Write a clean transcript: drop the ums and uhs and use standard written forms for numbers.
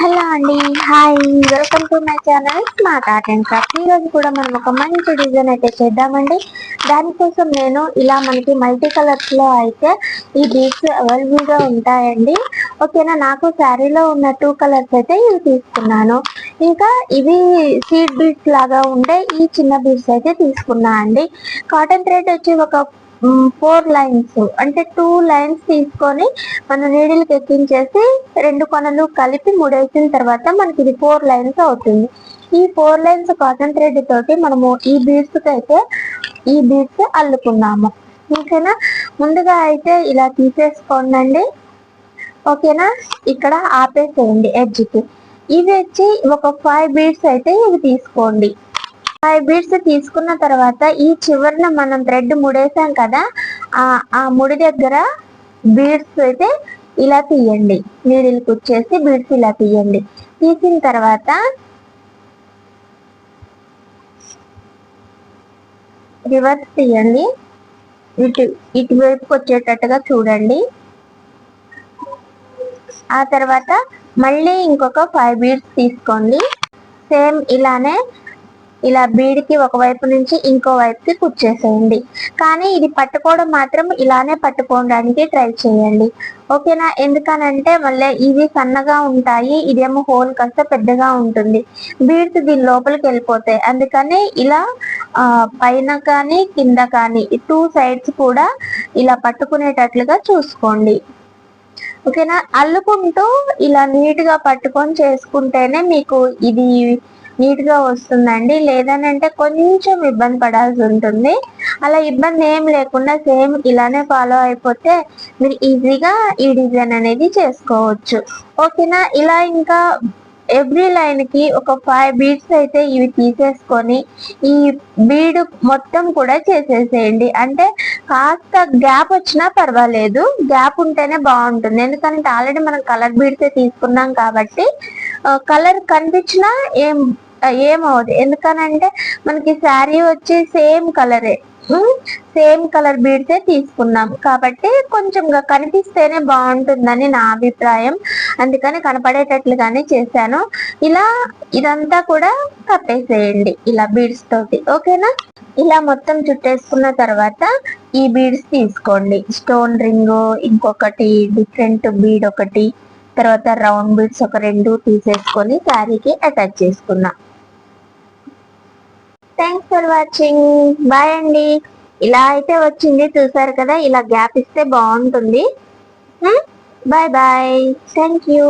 Hello అండి, hi, welcome to my channel smart art and craft. ఈరోజు కూడా మనం ఒక మంచి డిజైన్ అయితే చేద్దామండి. దానికోసం నేను ఇలా మనకి మల్టీ కలర్స్ లో అయితే ఈ బీడ్స్ అవైలబుల్ గా ఉంటాయండి. ఓకేనా, నాకు శారీలో ఉన్న 2 కలర్స్ అయితే ఇవి తీసుకున్నాను. ఇంకా ఇవి సీడ్ బీడ్స్ లాగా ఉండే ఈ చిన్న బీడ్స్ అయితే తీసుకున్నా అండి. కాటన్ థ్రెడ్ వచ్చి ఒక 4 లైన్స్ అంటే 2 లైన్స్ తీసుకొని మన నీడిల్కి ఎక్కించేసి 2 కొనలు కలిపి ముడేసిన తర్వాత మనకి ఇది 4 లైన్స్ అవుతుంది. ఈ 4 లైన్స్ కాటన్ థ్రెడ్ తోటి మనము ఈ బీడ్స్ అల్లుకున్నాము. ఓకేనా, ముందుగా అయితే ఇలా తీసేసుకోండి. ఓకేనా, ఇక్కడ ఆపేసేయండి ఎడ్జ్కి. ఇవి వచ్చి ఒక 5 బీడ్స్ అయితే ఇవి తీసుకోండి. 5 బీడ్స్ తీసుకున్న తర్వాత ఈ చివరిన మనం థ్రెడ్ ముడేసాం కదా, ఆ ముడి దగ్గర బీడ్స్ అయితే ఇలా తీయండి. నీడిల్ కుచ్చేసి బీడ్స్ ఇలా తీయండి. తీసిన తర్వాత రివర్స్ తీయండి. ఇటువైపుకి వచ్చేటట్టుగా చూడండి. ఆ తర్వాత మళ్ళీ ఇంకొక 5 బీడ్స్ తీసుకోండి. సేమ్ ఇలానే ఇలా బీడ్కి ఒకవైపు నుంచి ఇంకో వైపుకి కుచ్చేసేయండి. కానీ ఇది పట్టుకోవడం మాత్రం ఇలానే పట్టుకోవడానికి ట్రై చేయండి. ఓకేనా, ఎందుకనంటే మళ్ళీ ఇవి సన్నగా ఉంటాయి, ఇదేమో హోల్ కాస్త పెద్దగా ఉంటుంది, బీడ్స్ దీని లోపలికి వెళ్ళిపోతాయి. అందుకని ఇలా పైన కానీ కింద కానీ 2 సైడ్స్ కూడా ఇలా పట్టుకునేటట్లుగా చూసుకోండి. ఓకేనా, అల్లుకుంటూ ఇలా నీట్గా పట్టుకొని చేసుకుంటేనే మీకు ఇది నీట్గా వస్తుందండి. లేదనంటే కొంచెం ఇబ్బంది పడాల్సి ఉంటుంది. అలా ఇబ్బంది ఏం లేకుండా సేమ్ ఇలానే ఫాలో అయిపోతే మీరు ఈజీగా ఈ డిజైన్ అనేది చేసుకోవచ్చు. ఓకేనా, ఇలా ఇంకా ఎవ్రీ లైన్కి ఒక 5 బీడ్స్ అయితే ఇవి తీసేసుకొని ఈ బీడ్ మొత్తం కూడా చేసేసేయండి. అంటే కాస్త గ్యాప్ వచ్చినా పర్వాలేదు, గ్యాప్ ఉంటేనే బాగుంటుంది. ఎందుకంటే ఆల్రెడీ మనం కలర్ బీడ్సే తీసుకున్నాం కాబట్టి కలర్ కనిపించినా ఏమవుదు. ఎందుకనంటే మనకి శారీ వచ్చి సేమ్ కలర్ బీడ్సే తీసుకున్నాం కాబట్టి కొంచెం కనిపిస్తేనే బాగుంటుందని నా అభిప్రాయం. అందుకని కనపడేటట్లుగానే చేశాను. ఇలా ఇదంతా కూడా కప్పేసేయండి ఇలా బీడ్స్ తోటి. ఓకేనా, ఇలా మొత్తం చుట్టేసుకున్న తర్వాత ఈ బీడ్స్ తీసుకోండి. స్టోన్ రింగ్ ఇంకొకటి, డిఫరెంట్ బీడ్ ఒకటి, తర్వాత రౌండ్ బీడ్స్ ఒక 2 తీసేసుకొని శారీకి అటాచ్ చేసుకున్నా. థ్యాంక్స్ ఫర్ వాచింగ్, బాయ్ అండి. ఇలా అయితే వచ్చింది, చూసారు కదా, ఇలా గ్యాప్ ఇస్తే బాగుంటుంది. Bye bye, thank you.